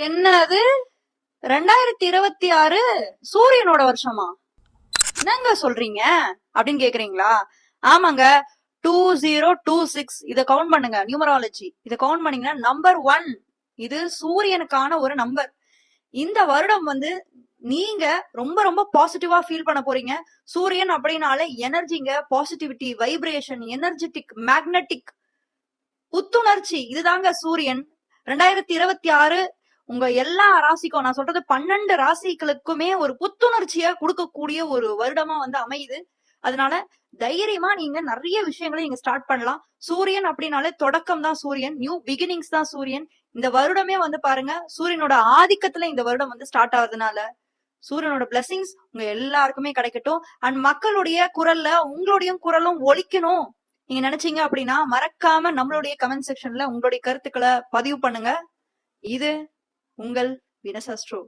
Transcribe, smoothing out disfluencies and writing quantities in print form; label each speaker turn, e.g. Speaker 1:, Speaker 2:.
Speaker 1: என்னது 2026 சூரியனோட வருஷமா? என்னங்க சொல்றீங்க அப்படின்னு கேக்குறீங்களா? ஆமாங்க, 2026 இத கவுண்ட் பண்ணுங்க. நியூமராலஜி இத கவுண்ட் பண்ணீங்கன்னா நம்பர் 1. இது சூரியனுக்கான ஒரு நம்பர். இந்த வருடம் வந்து நீங்க ரொம்ப ரொம்ப பாசிட்டிவா ஃபீல் பண்ண போறீங்க. சூரியன் அப்படின்னாலே எனர்ஜிங்க, பாசிட்டிவிட்டி, வைப்ரேஷன், எனர்ஜெட்டிக், மேக்னெட்டிக், புத்துணர்ச்சி. இதுதாங்க சூரியன். 2026 உங்க எல்லா ராசிக்கும், நான் சொல்றது 12 ராசிகளுக்குமே ஒரு புத்துணர்ச்சியா கொடுக்கக்கூடிய ஒரு வருடமா வந்து அமையுது. அதனால தைரியமா நீங்க நிறைய விஷயங்களை நீங்க ஸ்டார்ட் பண்ணலாம். சூரியன் அப்படின்னாலே தொடக்கம் தான் சூரியன், நியூ பிகினிங்ஸ் தான் சூரியன். இந்த வருடமே வந்து பாருங்க, சூரியனோட ஆதிக்கத்துல இந்த வருடம் வந்து ஸ்டார்ட் ஆகுறதுனால சூரியனோட பிளெஸிங்ஸ் உங்க எல்லாருக்குமே கிடைக்கட்டும். அண்ட் மக்களுடைய குரல்ல உங்களுடைய குரலும் ஒலிக்கணும் நீங்க நினைச்சீங்க அப்படின்னா மறக்காம நம்மளுடைய கமெண்ட் செக்ஷன்ல உங்களுடைய கருத்துக்களை பதிவு பண்ணுங்க. இது உங்கள் வினஸ் அஸ்ட்ரோ.